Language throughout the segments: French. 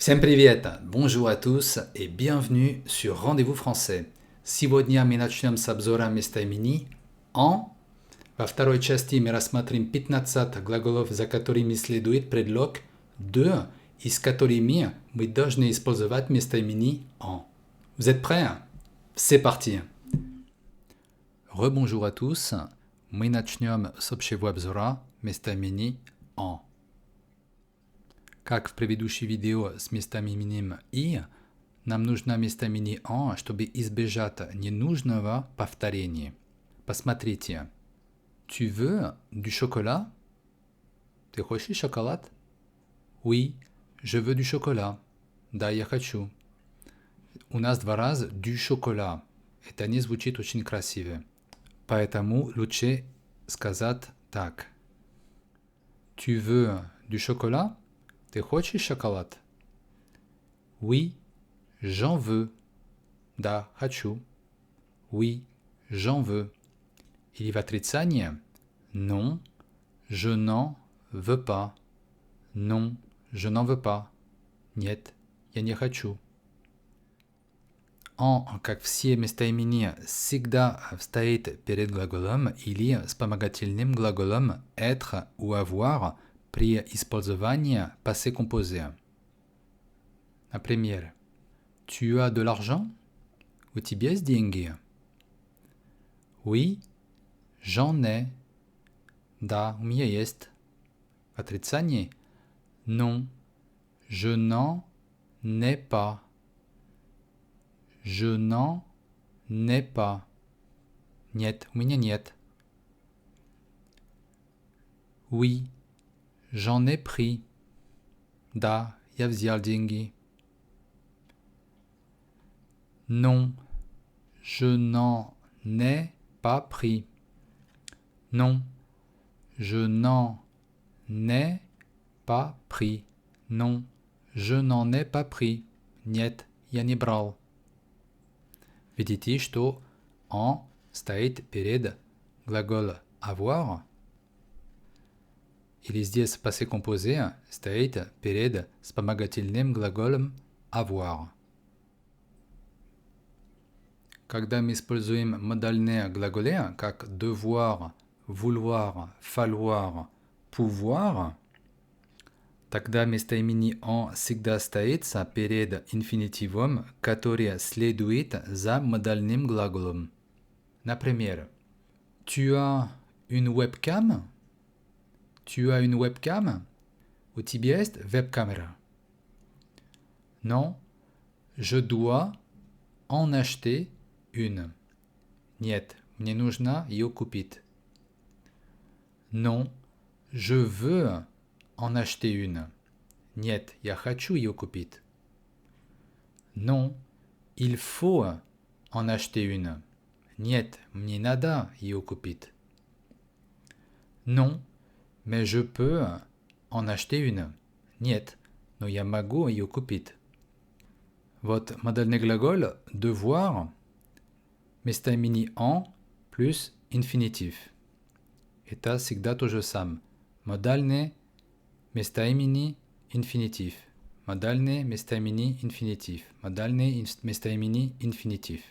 Всем привет! Bonjour à tous et bienvenue sur Rendez-vous français. Сегодня мы начнем с обзора местоимений «en». Во второй части мы рассмотрим 15 глаголов, за которыми следует предлог «de» и с которыми мы должны использовать местоимение «en». Vous êtes prêts? C'est parti! Rebonjour à tous. Мы начнем с общего обзора местоимений «en». Как в предыдущей видео с местоименем «и», нам нужно местоимение «en», чтобы избежать ненужного повторения. Посмотрите. Tu veux du chocolat? Ты хочешь шоколад? Oui, je veux du chocolat. Да, я хочу. У нас два раза du chocolat. Это не звучит очень красиво. Поэтому лучше сказать так. Tu veux du chocolat? Ты хочешь шоколад? Oui, j'en veux. Да, хочу. Oui, j'en veux. Или в отрицание. Non, je n'en veux pas. Non, je n'en veux pas. Нет, я не хочу. En, как все местоимения, всегда стоит перед глаголом или вспомогательным глаголом être ou avoir при использовании passé composé. Например, tu as de l'argent? У тебя есть деньги? Oui, j'en ai. Да, у меня есть. Отрицание. Non, je n'en ai pas. Je n'en ai pas. Нет, у меня нет. Oui, j'en ai pris. Да, я взял деньги. Non, je n'en ai pas pris. Non, je n'en ai pas pris. Non, je n'en ai pas pris. Нет, я не брал. Видите, что «en» стоит перед глаголом «avoir». Или здесь passé composé стоит перед вспомогательным глаголом «avoir». Когда мы используем модальные глаголы, как devoir, vouloir, falloir, pouvoir, тогда местоимение «en» всегда стоит перед инфинитивом, который следует за модальным глаголом. Например, tu as une webcam? Tu as une webcam? У тебя есть веб-камера? Non, je dois en acheter une. Нет, мне нужно ее купить. Non, je veux en acheter une. Нет, я хочу ее купить. Non, il faut en acheter une. Нет, мне надо ее купить. Non, mais je peux en acheter une. Нет, но я могу ее купить. Вот модальный глагол devoir, местоимение en плюс инфинитив. Это всегда то же самое. Модальный местоимение инфинитив. Модальный местоимение инфинитив. Модальный местоимение инфинитив.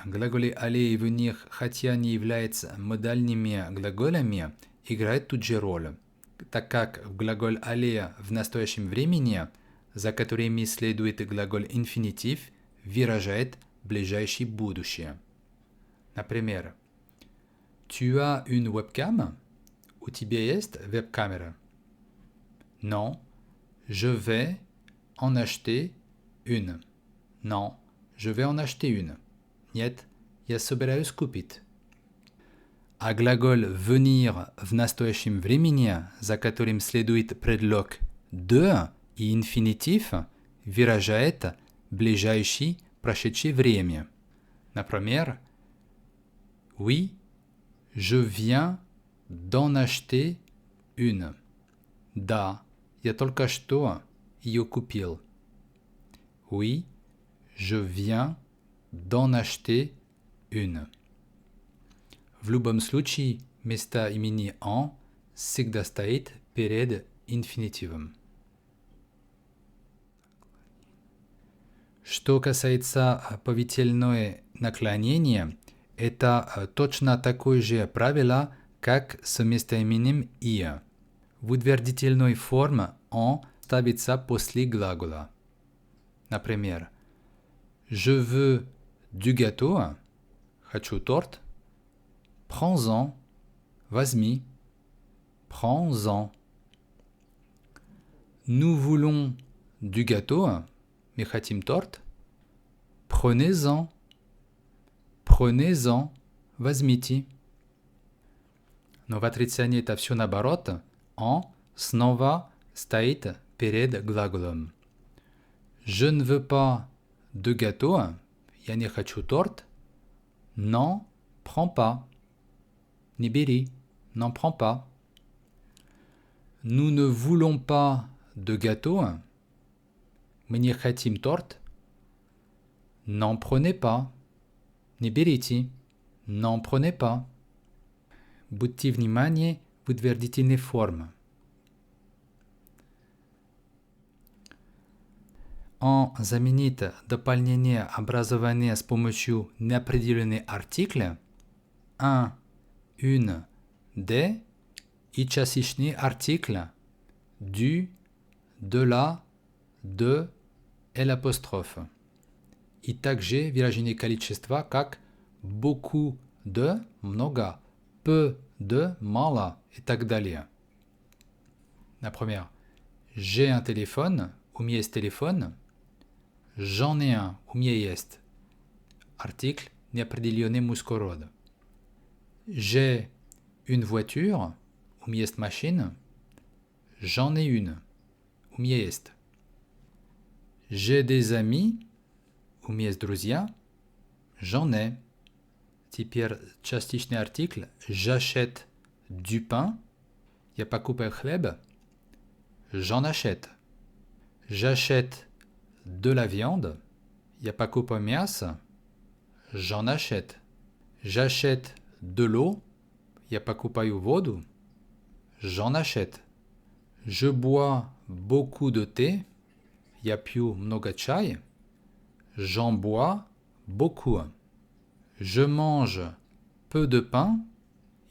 Глаголы aller и venir, хотя они являются модальными глаголами, играют тут же роль, так как глагол aller в настоящем времени, за которыми следует глагол инфинитив, выражает ближайшее будущее. Например, tu as une webcam? У тебя есть веб-камера? Non, je vais en acheter une. Non, je vais en acheter une. Нет, я собираюсь купить. А глагол venir в настоящем времени, за которым следует предлог de и инфинитив, выражает ближайшее прошедшее время. Например, oui, je viens d'en acheter une. Да, я только что ее купил. Oui, je viens d'en acheter une. В любом случае, местоимение «en» всегда стоит перед инфинитивом. Что касается повительное наклонение, это точно такое же правило, как с местоименем «и». В утвердительной форме «on» ставится после глагола. Например, Je veux du gâteau. Хочу торт. Prends-en. Возьми. Prends-en. Nous voulons du gâteau. Мы хотим торт. Prenez-en. Prenez-en. Возьмите. Но в отрицании это все наоборот. «En» снова стоит перед глаголом. Je ne veux pas de gâteau. Я не хочу торт. Non, prends pas. Не бери. N'en prends pas. Nous ne voulons pas de gâteau. Мы не хотим торт. N'en prenez pas. Не берите. N'en prenez pas. Будьте внимание в утвердительной форме. On заменит дополнение образования с помощью неопределенного артикля un, une, des и частичный артикль du, de la, de et l'apostrophe. И также выражение количества как beaucoup de, много, peu de, мало и так далее. Например, j'ai un téléphone, у меня есть téléphone. J'en ai un, у меня есть. Артикль неопределенный мужского рода. J'ai une voiture, у меня есть машина. J'en ai une, у меня есть. J'ai des amis, у меня есть друзья. J'en ai. Теперь частичный артикль. J'achète du pain. Я покупаю хлеб. J'en achète. J'achète de la viande. Я покупаю мясо. J'en achète. J'achète de l'eau. Я покупаю воду. J'en achète. Je bois beaucoup de thé. Я пью много чая. J'en bois beaucoup. Je mange peu de pain.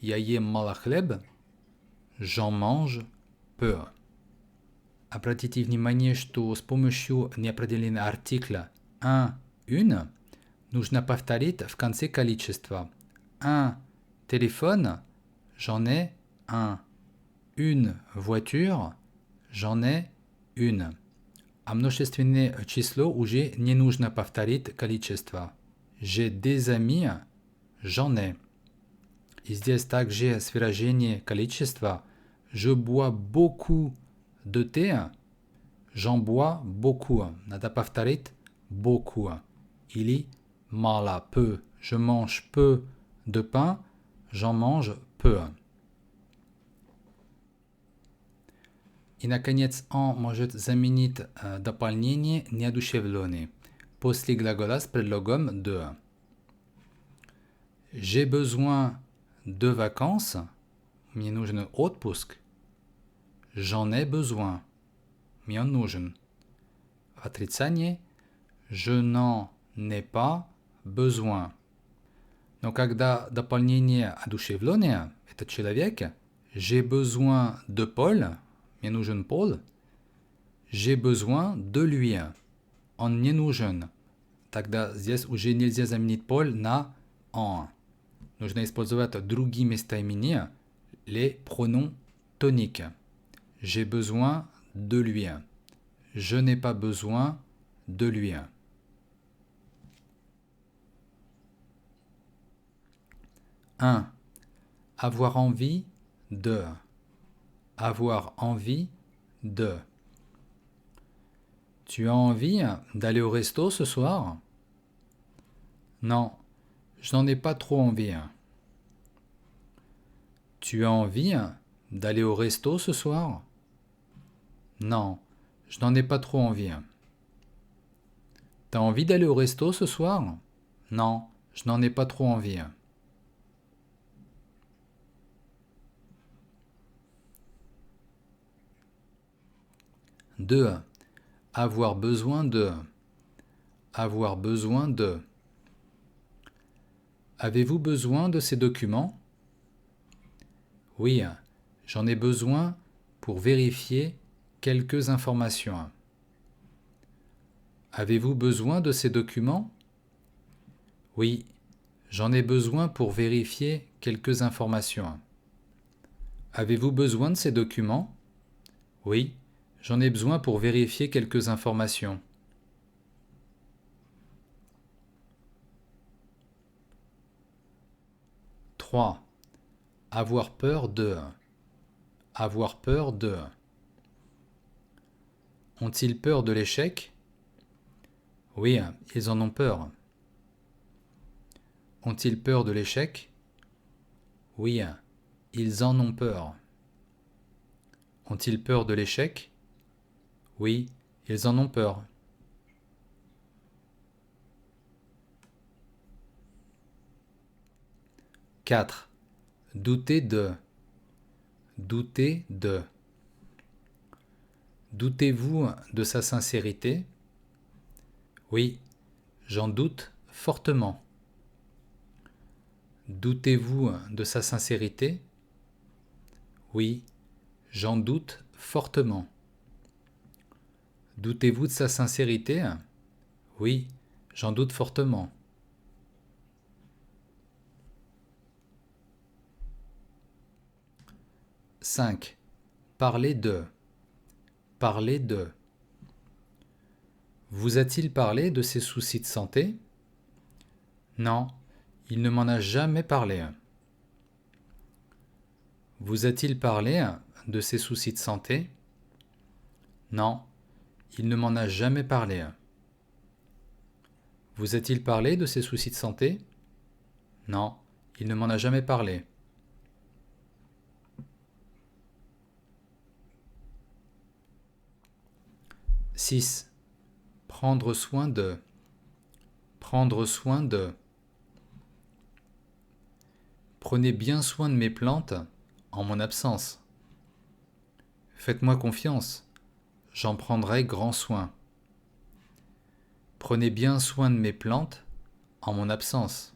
Я ем мало хлеба. J'en mange peu. Обратите внимание, что с помощью неопределенного артикля un, une нужно повторить в конце количество. Un téléphone, j'en ai un. Une voiture, j'en ai une. А множественное число уже не нужно повторить количество. J'ai des amis, j'en ai. И здесь также с выражением количества. Je bois beaucoup de thé. J'en bois beaucoup. Надо повторить beaucoup. Или мало, peu. Je mange peu de pain. J'en mange peu. И, наконец, он может заменить дополнение неодушевленное после глагола с предлогом de. J'ai besoin de vacances. Мне нужен отпуск. J'en ai besoin. Мне он нужен. В отрицании je n'en ai pas besoin. Но когда дополнение одушевленное, это человек, j'ai besoin de Paul. Мне нужен Пол. J'ai besoin de lui. Он мне нужен. Тогда здесь уже нельзя заменить Paul на on. Нужно использовать другие местоимения, les pronoms toniques. J'ai besoin de lui. Je n'ai pas besoin de lui. Un. Avoir envie de. Avoir envie de. Tu as envie d'aller au resto ce soir? Non, je n'en ai pas trop envie. Tu as envie d'aller au resto ce soir? Non, je n'en ai pas trop envie. T'as envie d'aller au resto ce soir? Non, je n'en ai pas trop envie. 2. Avoir besoin de. Avoir besoin de. Avez-vous besoin de ces documents? Oui, j'en ai besoin pour vérifier quelques informations. Avez-vous besoin de ces documents? Oui, j'en ai besoin pour vérifier quelques informations. Avez-vous besoin de ces documents? Oui, j'en ai besoin pour vérifier quelques informations. 3. Avoir peur de. Avoir peur de. Ont-ils peur de l'échec? Oui, ils en ont peur. Ont-ils peur de l'échec? Oui, ils en ont peur. Ont-ils peur de l'échec? Oui, ils en ont peur. 4. Douter de. Douter de. Doutez-vous de sa sincérité? Oui, j'en doute fortement. Doutez-vous de sa sincérité? Oui, j'en doute fortement. Doutez-vous de sa sincérité? Oui, j'en doute fortement. 5. Parler de. Parler de. Vous a-t-il parlé de ses soucis de santé? Non, il ne m'en a jamais parlé. Vous a-t-il parlé de ses soucis de santé? Non, il ne m'en a jamais parlé. Vous a-t-il parlé de ses soucis de santé? Non, il ne m'en a jamais parlé. 6. Prendre soin de. Prendre soin de. Prenez bien soin de mes plantes en mon absence. Faites-moi confiance, j'en prendrai grand soin. Prenez bien soin de mes plantes en mon absence.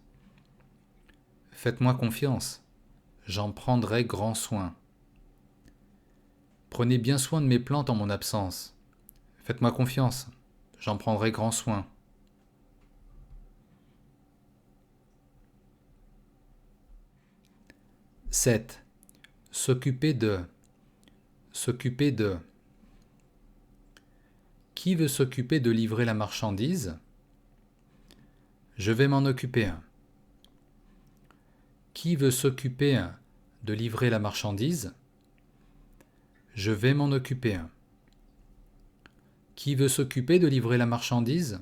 Faites-moi confiance, j'en prendrai grand soin. Prenez bien soin de mes plantes en mon absence. Faites-moi confiance, j'en prendrai grand soin. 7. S'occuper de. S'occuper de. Qui veut s'occuper de livrer la marchandise? Je vais m'en occuper. Qui veut s'occuper de livrer la marchandise? Je vais m'en occuper. Qui veut s'occuper de livrer la marchandise?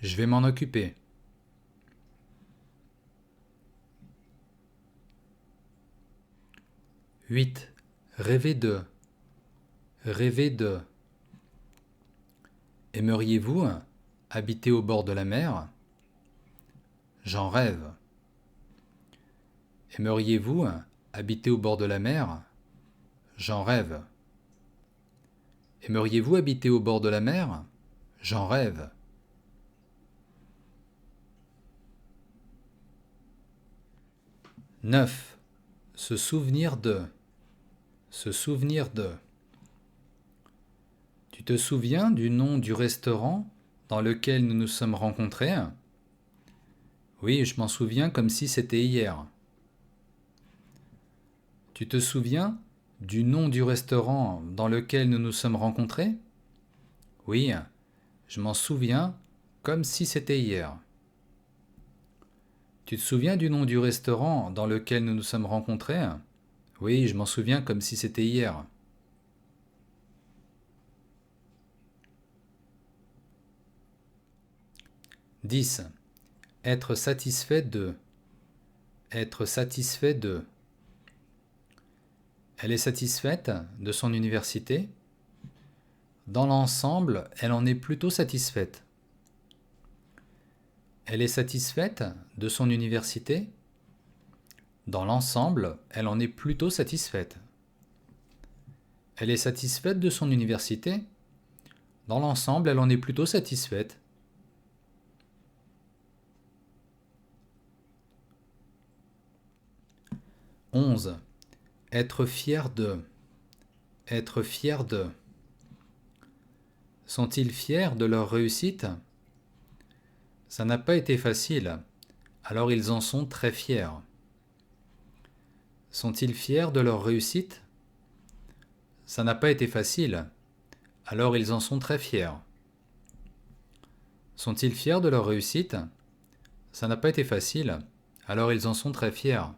Je vais m'en occuper. 8. Rêver de. Rêver de. Aimeriez-vous habiter au bord de la mer? J'en rêve. Aimeriez-vous habiter au bord de la mer? J'en rêve. Aimeriez-vous habiter au bord de la mer? J'en rêve. 9. Se souvenir de. Se souvenir de. Tu te souviens du nom du restaurant dans lequel nous nous sommes rencontrés? Oui, je m'en souviens comme si c'était hier. Tu te souviens du nom du restaurant dans lequel nous nous sommes rencontrés? Oui, je m'en souviens comme si c'était hier. Tu te souviens du nom du restaurant dans lequel nous nous sommes rencontrés? Oui, je m'en souviens comme si c'était hier. 10. Être satisfait de. Être satisfait de. Elle est satisfaite de son université? Dans l'ensemble, elle en est plutôt satisfaite. Elle est satisfaite de son université? Dans l'ensemble, elle en est plutôt satisfaite. Elle est satisfaite de son université? Dans l'ensemble, elle en est plutôt satisfaite. 11. Être fier de. Être fier de. Sont-ils fiers de leur réussite? Ça n'a pas été facile, alors ils en sont très fiers. Sont-ils fiers de leur réussite? Ça n'a pas été facile, alors ils en sont très fiers. Sont-ils fiers de leur réussite? Ça n'a pas été facile, alors ils en sont très fiers.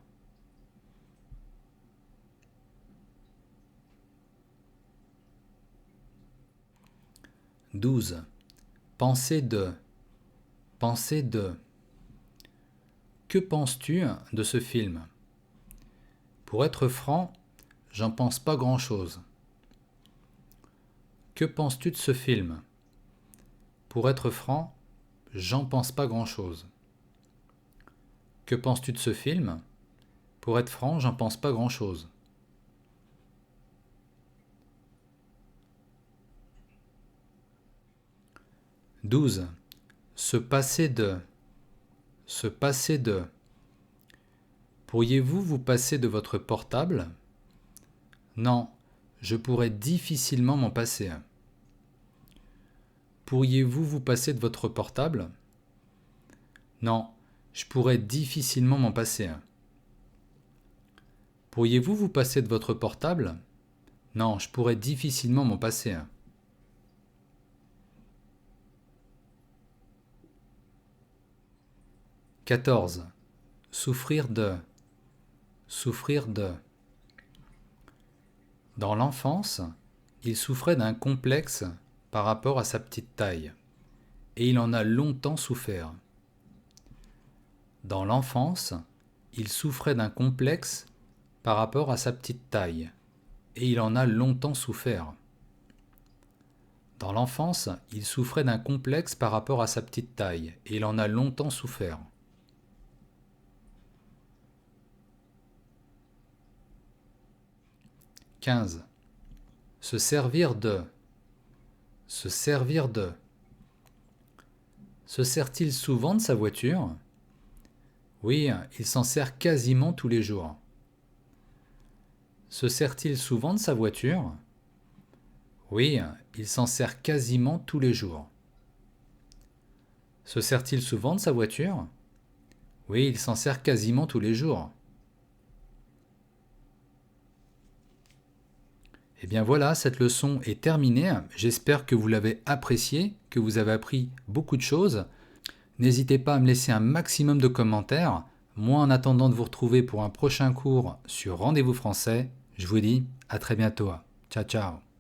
12. Penser de. Penser de. Que penses-tu de ce film? Pour être franc, j'en pense pas grand-chose. Que penses-tu de ce film? Pour être franc, j'en pense pas grand-chose. Que penses-tu de ce film? Pour être franc, j'en pense pas grand-chose. 12. Se passer de. Se passer de. Pourriez-vous vous passer de votre portable? Non, je pourrais difficilement m'en passer. Pourriez-vous vous passer de votre portable? Non, je pourrais difficilement m'en passer. Pourriez-vous vous passer de votre portable? Non, je pourrais difficilement m'en passer. 14. Souffrir de. Souffrir de. Dans l'enfance, il souffrait d'un complexe par rapport à sa petite taille, et il en a longtemps souffert. Dans l'enfance, il souffrait d'un complexe par rapport à sa petite taille, et il en a longtemps souffert. Dans l'enfance, il souffrait d'un complexe par rapport à sa petite taille, et il en a longtemps souffert. 15. Se servir de. Se servir de. Se sert-il souvent de sa voiture? Oui, il s'en sert quasiment tous les jours. Se sert-il souvent de sa voiture? Oui, il s'en sert quasiment tous les jours. Se sert-il souvent de sa voiture? Oui, il s'en sert quasiment tous les jours. Et bien voilà, cette leçon est terminée. J'espère que vous l'avez appréciée, que vous avez appris beaucoup de choses. N'hésitez pas à me laisser un maximum de commentaires. Moi, en attendant de vous retrouver pour un prochain cours sur Rendez-vous Français, je vous dis à très bientôt. Ciao, ciao.